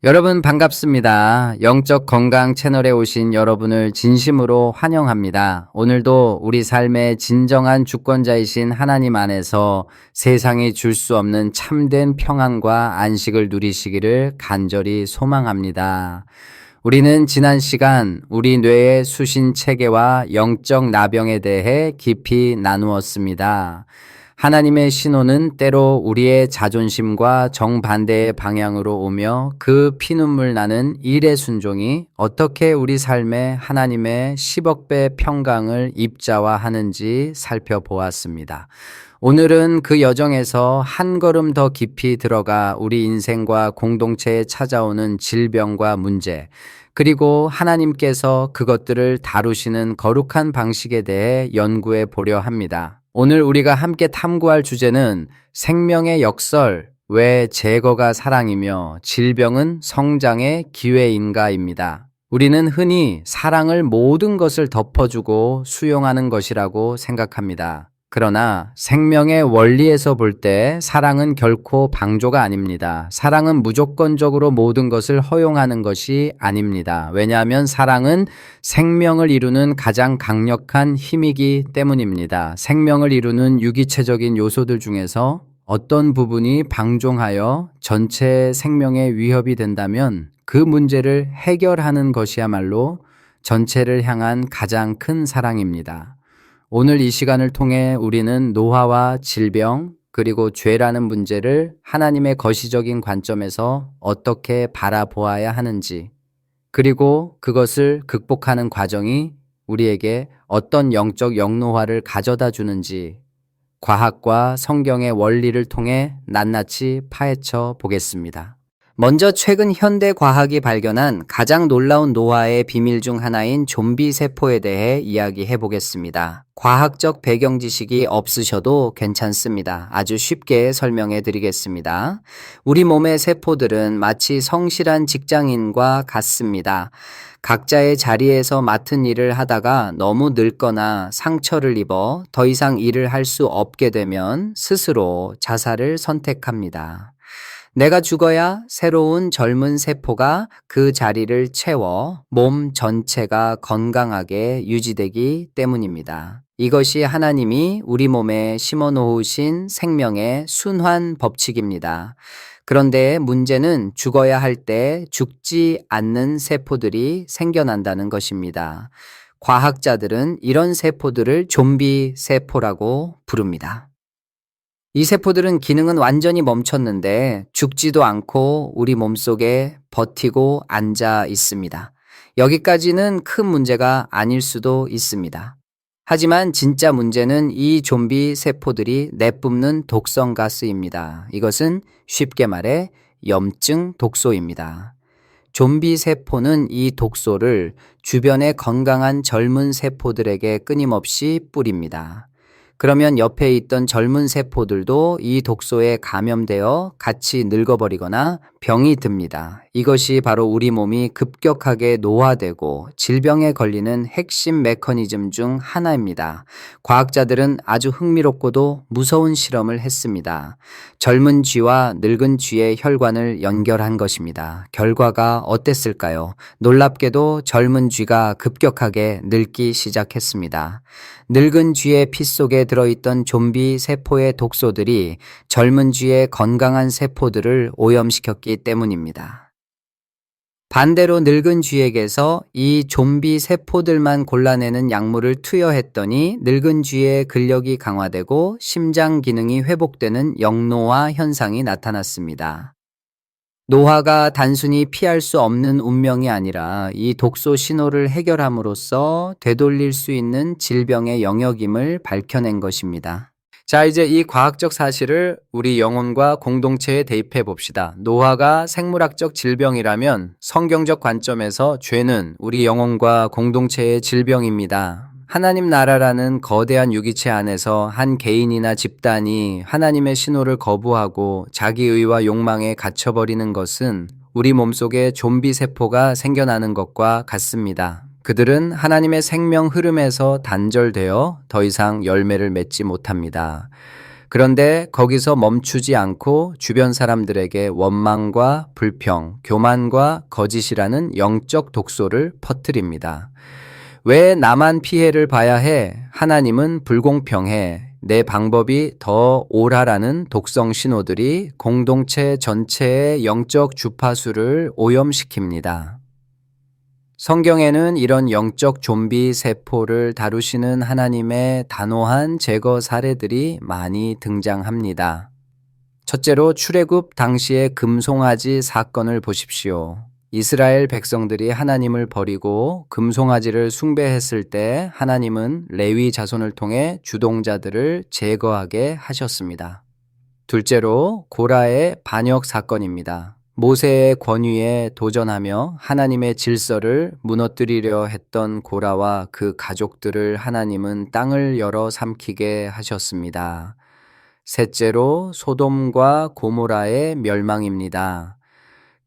여러분 반갑습니다. 영적 건강 채널에 오신 여러분을 진심으로 환영합니다. 오늘도 우리 삶의 진정한 주권자이신 하나님 안에서 세상이 줄 수 없는 참된 평안과 안식을 누리시기를 간절히 소망합니다. 우리는 지난 시간 우리 뇌의 수신 체계와 영적 나병에 대해 깊이 나누었습니다. 하나님의 신호는 때로 우리의 자존심과 정반대의 방향으로 오며 그 피눈물 나는 일의 순종이 어떻게 우리 삶에 하나님의 10억 배 평강을 입자화하는지 살펴보았습니다. 오늘은 그 여정에서 한 걸음 더 깊이 들어가 우리 인생과 공동체에 찾아오는 질병과 문제, 그리고 하나님께서 그것들을 다루시는 거룩한 방식에 대해 연구해 보려 합니다. 오늘 우리가 함께 탐구할 주제는 생명의 역설, 왜 제거가 사랑이며 질병은 성장의 기회인가입니다. 우리는 흔히 사랑을 모든 것을 덮어주고 수용하는 것이라고 생각합니다. 그러나 생명의 원리에서 볼 때 사랑은 결코 방조가 아닙니다. 사랑은 무조건적으로 모든 것을 허용하는 것이 아닙니다. 왜냐하면 사랑은 생명을 이루는 가장 강력한 힘이기 때문입니다. 생명을 이루는 유기체적인 요소들 중에서 어떤 부분이 방종하여 전체 생명에 위협이 된다면 그 문제를 해결하는 것이야말로 전체를 향한 가장 큰 사랑입니다. 오늘 이 시간을 통해 우리는 노화와 질병, 그리고 죄라는 문제를 하나님의 거시적인 관점에서 어떻게 바라보아야 하는지, 그리고 그것을 극복하는 과정이 우리에게 어떤 영적 영노화를 가져다 주는지 과학과 성경의 원리를 통해 낱낱이 파헤쳐 보겠습니다. 먼저 최근 현대 과학이 발견한 가장 놀라운 노화의 비밀 중 하나인 좀비 세포에 대해 이야기해 보겠습니다. 과학적 배경 지식이 없으셔도 괜찮습니다. 아주 쉽게 설명해 드리겠습니다. 우리 몸의 세포들은 마치 성실한 직장인과 같습니다. 각자의 자리에서 맡은 일을 하다가 너무 늙거나 상처를 입어 더 이상 일을 할 수 없게 되면 스스로 자살을 선택합니다. 내가 죽어야 새로운 젊은 세포가 그 자리를 채워 몸 전체가 건강하게 유지되기 때문입니다. 이것이 하나님이 우리 몸에 심어 놓으신 생명의 순환 법칙입니다. 그런데 문제는 죽어야 할 때 죽지 않는 세포들이 생겨난다는 것입니다. 과학자들은 이런 세포들을 좀비 세포라고 부릅니다. 이 세포들은 기능은 완전히 멈췄는데 죽지도 않고 우리 몸속에 버티고 앉아 있습니다. 여기까지는 큰 문제가 아닐 수도 있습니다. 하지만 진짜 문제는 이 좀비 세포들이 내뿜는 독성 가스입니다. 이것은 쉽게 말해 염증 독소입니다. 좀비 세포는 이 독소를 주변의 건강한 젊은 세포들에게 끊임없이 뿌립니다. 그러면 옆에 있던 젊은 세포들도 이 독소에 감염되어 같이 늙어버리거나 병이 듭니다. 이것이 바로 우리 몸이 급격하게 노화되고 질병에 걸리는 핵심 메커니즘 중 하나입니다. 과학자들은 아주 흥미롭고도 무서운 실험을 했습니다. 젊은 쥐와 늙은 쥐의 혈관을 연결한 것입니다. 결과가 어땠을까요? 놀랍게도 젊은 쥐가 급격하게 늙기 시작했습니다. 늙은 쥐의 피 속에 들어있던 좀비 세포의 독소들이 젊은 쥐의 건강한 세포들을 오염시켰기 때문입니다. 반대로 늙은 쥐에게서 이 좀비 세포들만 골라내는 약물을 투여했더니 늙은 쥐의 근력이 강화되고 심장 기능이 회복되는 영노화 현상이 나타났습니다. 노화가 단순히 피할 수 없는 운명이 아니라 이 독소 신호를 해결함으로써 되돌릴 수 있는 질병의 영역임을 밝혀낸 것입니다. 자, 이제 이 과학적 사실을 우리 영혼과 공동체에 대입해 봅시다. 노화가 생물학적 질병이라면 성경적 관점에서 죄는 우리 영혼과 공동체의 질병입니다. 하나님 나라라는 거대한 유기체 안에서 한 개인이나 집단이 하나님의 신호를 거부하고 자기의와 욕망에 갇혀버리는 것은 우리 몸속에 좀비 세포가 생겨나는 것과 같습니다. 그들은 하나님의 생명 흐름에서 단절되어 더 이상 열매를 맺지 못합니다. 그런데 거기서 멈추지 않고 주변 사람들에게 원망과 불평, 교만과 거짓이라는 영적 독소를 퍼뜨립니다. 왜 나만 피해를 봐야 해? 하나님은 불공평해. 내 방법이 더 옳아라는 독성 신호들이 공동체 전체의 영적 주파수를 오염시킵니다. 성경에는 이런 영적 좀비 세포를 다루시는 하나님의 단호한 제거 사례들이 많이 등장합니다. 첫째로 출애굽 당시의 금송아지 사건을 보십시오. 이스라엘 백성들이 하나님을 버리고 금송아지를 숭배했을 때 하나님은 레위 자손을 통해 주동자들을 제거하게 하셨습니다. 둘째로 고라의 반역 사건입니다. 모세의 권위에 도전하며 하나님의 질서를 무너뜨리려 했던 고라와 그 가족들을 하나님은 땅을 열어 삼키게 하셨습니다. 셋째로 소돔과 고모라의 멸망입니다.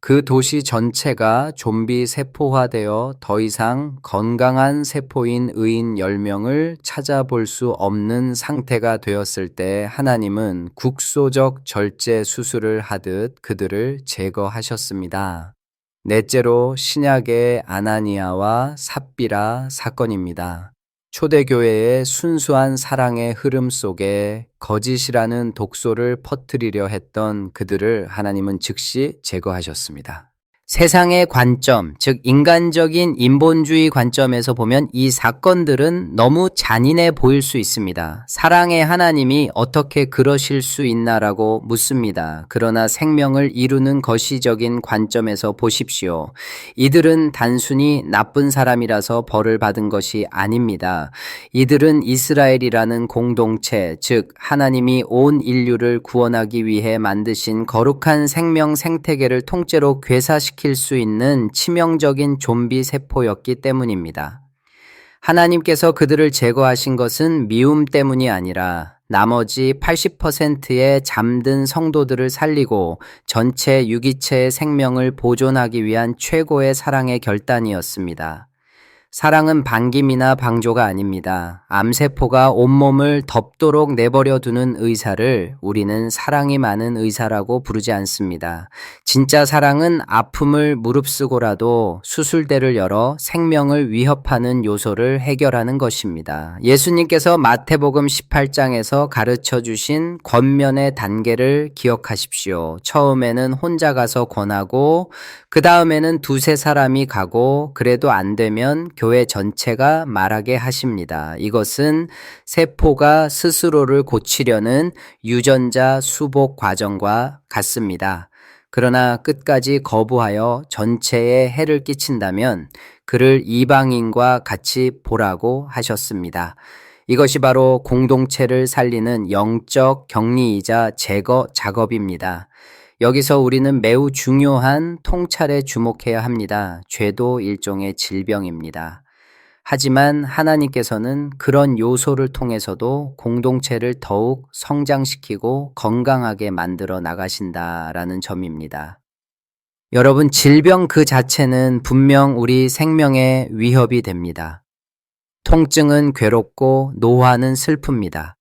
그 도시 전체가 좀비 세포화되어 더 이상 건강한 세포인 의인 10명을 찾아볼 수 없는 상태가 되었을 때 하나님은 국소적 절제 수술을 하듯 그들을 제거하셨습니다. 넷째로 신약의 아나니아와 삽비라 사건입니다. 초대교회의 순수한 사랑의 흐름 속에 거짓이라는 독소를 퍼뜨리려 했던 그들을 하나님은 즉시 제거하셨습니다. 세상의 관점, 즉 인간적인 인본주의 관점에서 보면 이 사건들은 너무 잔인해 보일 수 있습니다. 사랑의 하나님이 어떻게 그러실 수 있나라고 묻습니다. 그러나 생명을 이루는 거시적인 관점에서 보십시오. 이들은 단순히 나쁜 사람이라서 벌을 받은 것이 아닙니다. 이들은 이스라엘이라는 공동체, 즉 하나님이 온 인류를 구원하기 위해 만드신 거룩한 생명 생태계를 통째로 괴사시킬 수 있는 치명적인 좀비 세포였기 때문입니다. 하나님께서 그들을 제거하신 것은 미움 때문이 아니라 나머지 80%의 잠든 성도들을 살리고 전체 유기체의 생명을 보존하기 위한 최고의 사랑의 결단이었습니다. 사랑은 반김이나 방조가 아닙니다. 암세포가 온몸을 덮도록 내버려 두는 의사를 우리는 사랑이 많은 의사라고 부르지 않습니다. 진짜 사랑은 아픔을 무릅쓰고라도 수술대를 열어 생명을 위협하는 요소를 해결하는 것입니다. 예수님께서 마태복음 18장에서 가르쳐 주신 권면의 단계를 기억하십시오. 처음에는 혼자 가서 권하고 그 다음에는 두세 사람이 가고 그래도 안 되면 교회 전체가 말하게 하십니다. 이것은 세포가 스스로를 고치려는 유전자 수복 과정과 같습니다. 그러나 끝까지 거부하여 전체에 해를 끼친다면 그를 이방인과 같이 보라고 하셨습니다. 이것이 바로 공동체를 살리는 영적 격리이자 제거 작업입니다. 여기서 우리는 매우 중요한 통찰에 주목해야 합니다. 죄도 일종의 질병입니다. 하지만 하나님께서는 그런 요소를 통해서도 공동체를 더욱 성장시키고 건강하게 만들어 나가신다라는 점입니다. 여러분, 질병 그 자체는 분명 우리 생명에 위협이 됩니다. 통증은 괴롭고 노화는 슬픕니다.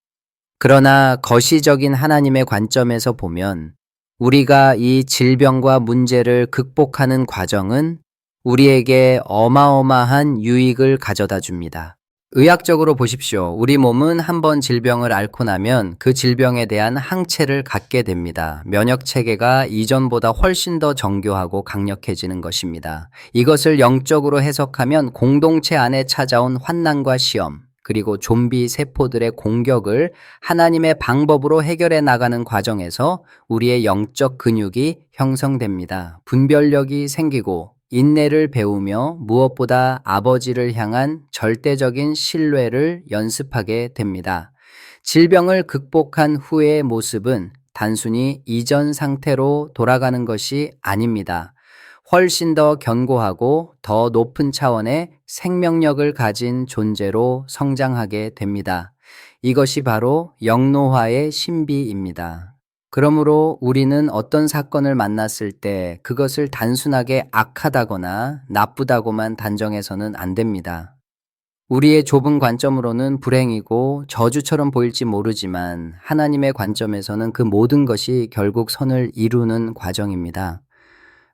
그러나 거시적인 하나님의 관점에서 보면 우리가 이 질병과 문제를 극복하는 과정은 우리에게 어마어마한 유익을 가져다 줍니다. 의학적으로 보십시오. 우리 몸은 한번 질병을 앓고 나면 그 질병에 대한 항체를 갖게 됩니다. 면역 체계가 이전보다 훨씬 더 정교하고 강력해지는 것입니다. 이것을 영적으로 해석하면 공동체 안에 찾아온 환난과 시험, 그리고 좀비 세포들의 공격을 하나님의 방법으로 해결해 나가는 과정에서 우리의 영적 근육이 형성됩니다. 분별력이 생기고 인내를 배우며 무엇보다 아버지를 향한 절대적인 신뢰를 연습하게 됩니다. 질병을 극복한 후의 모습은 단순히 이전 상태로 돌아가는 것이 아닙니다. 훨씬 더 견고하고 더 높은 차원의 생명력을 가진 존재로 성장하게 됩니다. 이것이 바로 영노화의 신비입니다. 그러므로 우리는 어떤 사건을 만났을 때 그것을 단순하게 악하다거나 나쁘다고만 단정해서는 안 됩니다. 우리의 좁은 관점으로는 불행이고 저주처럼 보일지 모르지만 하나님의 관점에서는 그 모든 것이 결국 선을 이루는 과정입니다.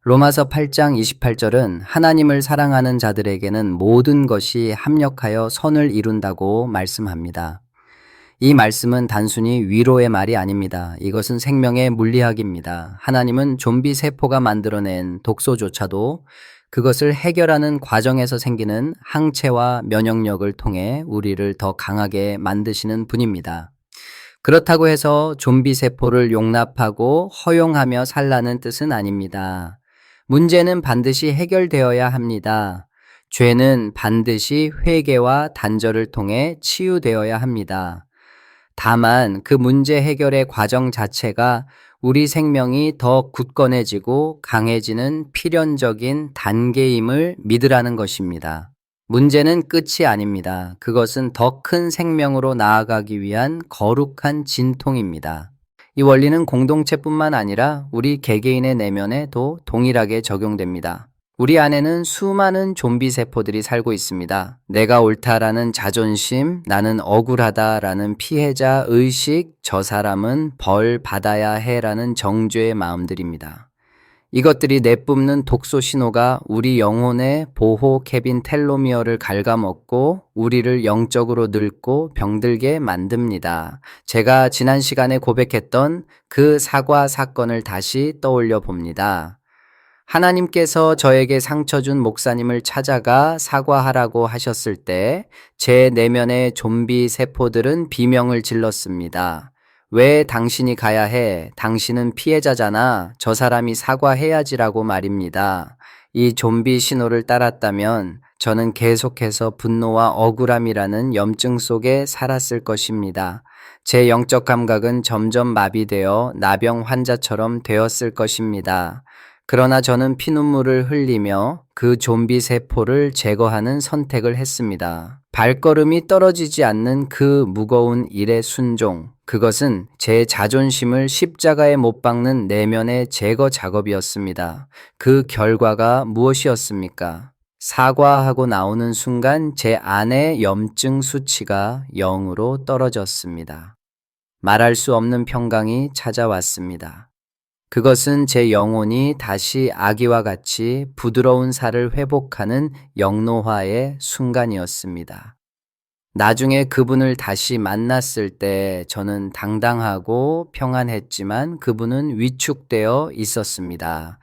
로마서 8장 28절은 하나님을 사랑하는 자들에게는 모든 것이 합력하여 선을 이룬다고 말씀합니다. 이 말씀은 단순히 위로의 말이 아닙니다. 이것은 생명의 물리학입니다. 하나님은 좀비 세포가 만들어낸 독소조차도 그것을 해결하는 과정에서 생기는 항체와 면역력을 통해 우리를 더 강하게 만드시는 분입니다. 그렇다고 해서 좀비 세포를 용납하고 허용하며 살라는 뜻은 아닙니다. 문제는 반드시 해결되어야 합니다. 죄는 반드시 회개와 단절을 통해 치유되어야 합니다. 다만 그 문제 해결의 과정 자체가 우리 생명이 더 굳건해지고 강해지는 필연적인 단계임을 믿으라는 것입니다. 문제는 끝이 아닙니다. 그것은 더 큰 생명으로 나아가기 위한 거룩한 진통입니다. 이 원리는 공동체뿐만 아니라 우리 개개인의 내면에도 동일하게 적용됩니다. 우리 안에는 수많은 좀비 세포들이 살고 있습니다. 내가 옳다라는 자존심, 나는 억울하다라는 피해자 의식, 저 사람은 벌 받아야 해라는 정죄의 마음들입니다. 이것들이 내뿜는 독소 신호가 우리 영혼의 보호 캐빈 텔로미어를 갉아먹고 우리를 영적으로 늙고 병들게 만듭니다. 제가 지난 시간에 고백했던 그 사과 사건을 다시 떠올려 봅니다. 하나님께서 저에게 상처 준 목사님을 찾아가 사과하라고 하셨을 때 제 내면의 좀비 세포들은 비명을 질렀습니다. 왜 당신이 가야 해? 당신은 피해자잖아. 저 사람이 사과해야지라고 말입니다. 이 좀비 신호를 따랐다면 저는 계속해서 분노와 억울함이라는 염증 속에 살았을 것입니다. 제 영적 감각은 점점 마비되어 나병 환자처럼 되었을 것입니다. 그러나 저는 피눈물을 흘리며 그 좀비 세포를 제거하는 선택을 했습니다. 발걸음이 떨어지지 않는 그 무거운 일의 순종, 그것은 제 자존심을 십자가에 못 박는 내면의 제거 작업이었습니다. 그 결과가 무엇이었습니까? 사과하고 나오는 순간 제 안의 염증 수치가 0으로 떨어졌습니다. 말할 수 없는 평강이 찾아왔습니다. 그것은 제 영혼이 다시 아기와 같이 부드러운 살을 회복하는 영노화의 순간이었습니다. 나중에 그분을 다시 만났을 때 저는 당당하고 평안했지만 그분은 위축되어 있었습니다.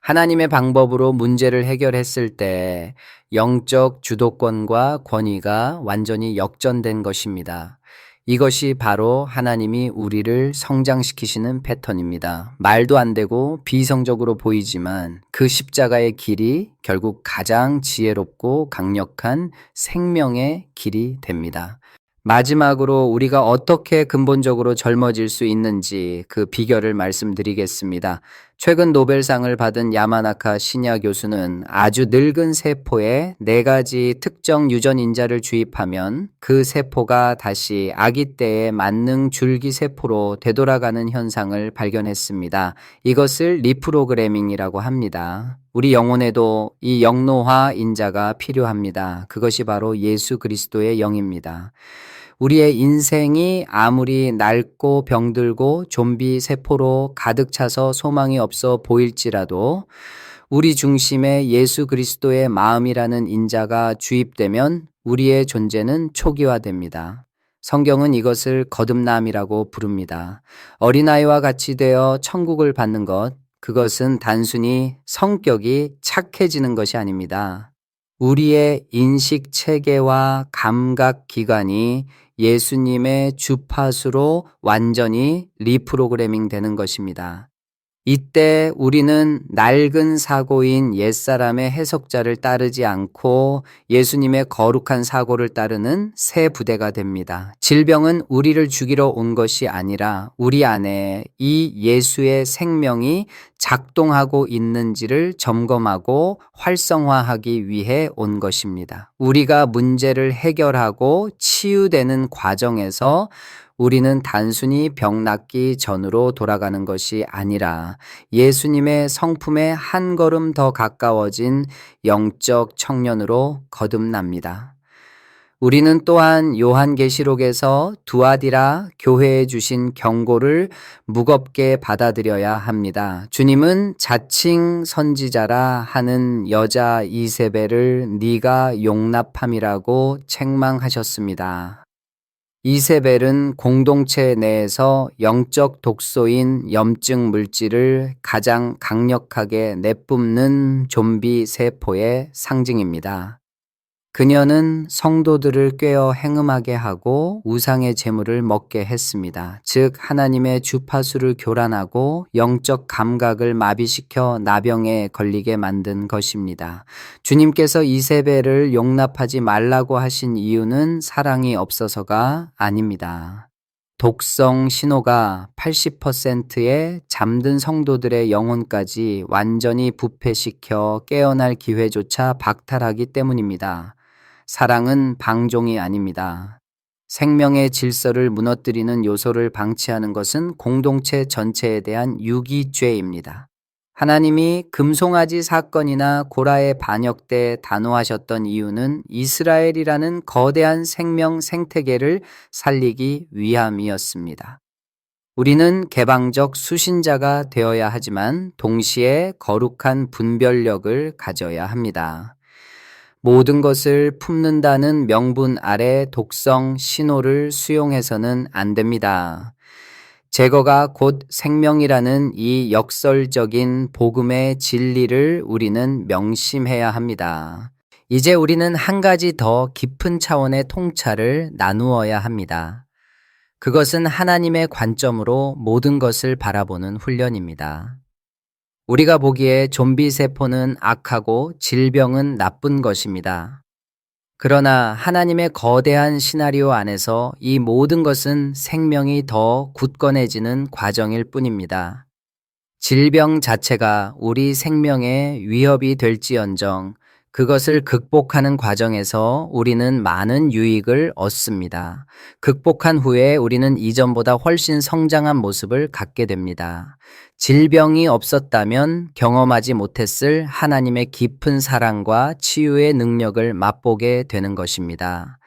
하나님의 방법으로 문제를 해결했을 때 영적 주도권과 권위가 완전히 역전된 것입니다. 이것이 바로 하나님이 우리를 성장시키시는 패턴입니다. 말도 안 되고 비이성적으로 보이지만 그 십자가의 길이 결국 가장 지혜롭고 강력한 생명의 길이 됩니다. 마지막으로 우리가 어떻게 근본적으로 젊어질 수 있는지 그 비결을 말씀드리겠습니다. 최근 노벨상을 받은 야마나카 시냐 교수는 아주 늙은 세포에 4가지 특정 유전인자를 주입하면 그 세포가 다시 아기 때의 만능 줄기 세포로 되돌아가는 현상을 발견했습니다. 이것을 리프로그래밍이라고 합니다. 우리 영혼에도 이 영노화 인자가 필요합니다. 그것이 바로 예수 그리스도의 영입니다. 우리의 인생이 아무리 낡고 병들고 좀비 세포로 가득 차서 소망이 없어 보일지라도 우리 중심에 예수 그리스도의 마음이라는 인자가 주입되면 우리의 존재는 초기화됩니다. 성경은 이것을 거듭남이라고 부릅니다. 어린아이와 같이 되어 천국을 받는 것, 그것은 단순히 성격이 착해지는 것이 아닙니다. 우리의 인식 체계와 감각 기관이 예수님의 주파수로 완전히 리프로그래밍 되는 것입니다. 이때 우리는 낡은 사고인 옛사람의 해석자를 따르지 않고 예수님의 거룩한 사고를 따르는 새 부대가 됩니다. 질병은 우리를 죽이러 온 것이 아니라 우리 안에 이 예수의 생명이 작동하고 있는지를 점검하고 활성화하기 위해 온 것입니다. 우리가 문제를 해결하고 치유되는 과정에서 우리는 단순히 병 낫기 전으로 돌아가는 것이 아니라 예수님의 성품에 한 걸음 더 가까워진 영적 청년으로 거듭납니다. 우리는 또한 요한계시록에서 두아디라 교회에 주신 경고를 무겁게 받아들여야 합니다. 주님은 자칭 선지자라 하는 여자 이세벨을 네가 용납함이라고 책망하셨습니다. 이세벨은 공동체 내에서 영적 독소인 염증 물질을 가장 강력하게 내뿜는 좀비 세포의 상징입니다. 그녀는 성도들을 꿰어 행음하게 하고 우상의 제물을 먹게 했습니다. 즉 하나님의 주파수를 교란하고 영적 감각을 마비시켜 나병에 걸리게 만든 것입니다. 주님께서 이세벨을 용납하지 말라고 하신 이유는 사랑이 없어서가 아닙니다. 독성 신호가 80%의 잠든 성도들의 영혼까지 완전히 부패시켜 깨어날 기회조차 박탈하기 때문입니다. 사랑은 방종이 아닙니다. 생명의 질서를 무너뜨리는 요소를 방치하는 것은 공동체 전체에 대한 유기죄입니다. 하나님이 금송아지 사건이나 고라의 반역 때 단호하셨던 이유는 이스라엘이라는 거대한 생명 생태계를 살리기 위함이었습니다. 우리는 개방적 수신자가 되어야 하지만 동시에 거룩한 분별력을 가져야 합니다. 모든 것을 품는다는 명분 아래 독성 신호를 수용해서는 안 됩니다. 제거가 곧 생명이라는 이 역설적인 복음의 진리를 우리는 명심해야 합니다. 이제 우리는 한 가지 더 깊은 차원의 통찰을 나누어야 합니다. 그것은 하나님의 관점으로 모든 것을 바라보는 훈련입니다. 우리가 보기에 좀비 세포는 악하고 질병은 나쁜 것입니다. 그러나 하나님의 거대한 시나리오 안에서 이 모든 것은 생명이 더 굳건해지는 과정일 뿐입니다. 질병 자체가 우리 생명에 위협이 될지언정 그것을 극복하는 과정에서 우리는 많은 유익을 얻습니다. 극복한 후에 우리는 이전보다 훨씬 성장한 모습을 갖게 됩니다. 질병이 없었다면 경험하지 못했을 하나님의 깊은 사랑과 치유의 능력을 맛보게 되는 것입니다.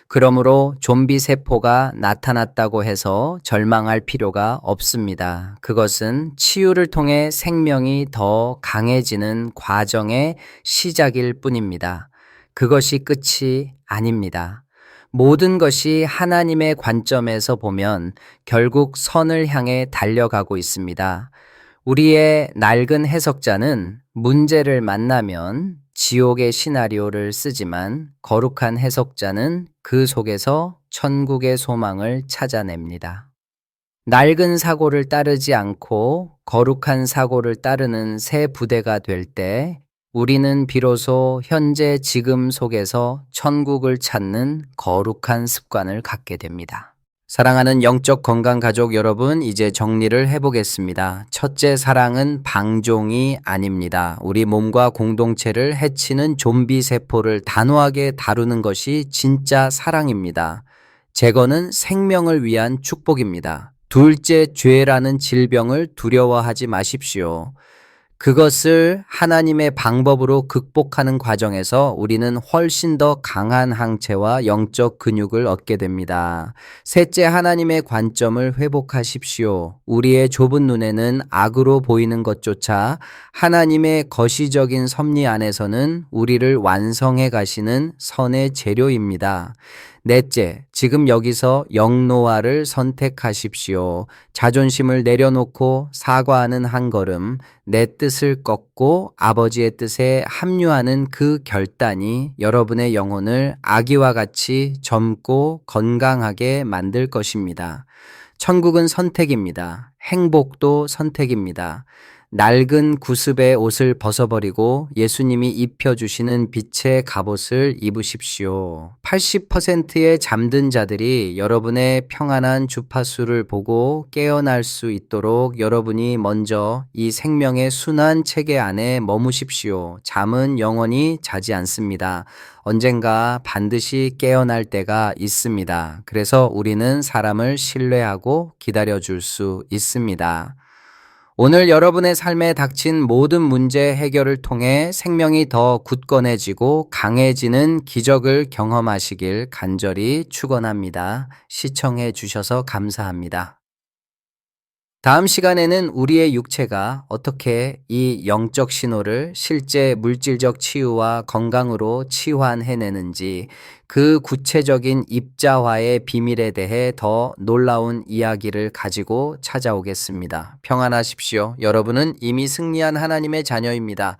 그러므로 좀비 세포가 나타났다고 해서 절망할 필요가 없습니다. 그것은 치유를 통해 생명이 더 강해지는 과정의 시작일 뿐입니다. 그것이 끝이 아닙니다. 모든 것이 하나님의 관점에서 보면 결국 선을 향해 달려가고 있습니다. 우리의 낡은 해석자는 문제를 만나면 지옥의 시나리오를 쓰지만 거룩한 해석자는 그 속에서 천국의 소망을 찾아냅니다. 낡은 사고를 따르지 않고 거룩한 사고를 따르는 새 부대가 될 때 우리는 비로소 현재 지금 속에서 천국을 찾는 거룩한 습관을 갖게 됩니다. 사랑하는 영적 건강 가족 여러분, 이제 정리를 해보겠습니다. 첫째, 사랑은 방종이 아닙니다. 우리 몸과 공동체를 해치는 좀비 세포를 단호하게 다루는 것이 진짜 사랑입니다. 제거는 생명을 위한 축복입니다. 둘째, 죄라는 질병을 두려워하지 마십시오. 그것을 하나님의 방법으로 극복하는 과정에서 우리는 훨씬 더 강한 항체와 영적 근육을 얻게 됩니다. 셋째, 하나님의 관점을 회복하십시오. 우리의 좁은 눈에는 악으로 보이는 것조차 하나님의 거시적인 섭리 안에서는 우리를 완성해 가시는 선의 재료입니다. 넷째, 지금 여기서 영노화를 선택하십시오. 자존심을 내려놓고 사과하는 한 걸음, 내 뜻을 꺾고 아버지의 뜻에 합류하는 그 결단이 여러분의 영혼을 아기와 같이 젊고 건강하게 만들 것입니다. 천국은 선택입니다. 행복도 선택입니다. 낡은 구습의 옷을 벗어버리고 예수님이 입혀주시는 빛의 갑옷을 입으십시오. 80%의 잠든 자들이 여러분의 평안한 주파수를 보고 깨어날 수 있도록 여러분이 먼저 이 생명의 순환 체계 안에 머무십시오. 잠은 영원히 자지 않습니다. 언젠가 반드시 깨어날 때가 있습니다. 그래서 우리는 사람을 신뢰하고 기다려줄 수 있습니다. 오늘 여러분의 삶에 닥친 모든 문제 해결을 통해 생명이 더 굳건해지고 강해지는 기적을 경험하시길 간절히 축원합니다. 시청해 주셔서 감사합니다. 다음 시간에는 우리의 육체가 어떻게 이 영적 신호를 실제 물질적 치유와 건강으로 치환해내는지 그 구체적인 입자화의 비밀에 대해 더 놀라운 이야기를 가지고 찾아오겠습니다. 평안하십시오. 여러분은 이미 승리한 하나님의 자녀입니다.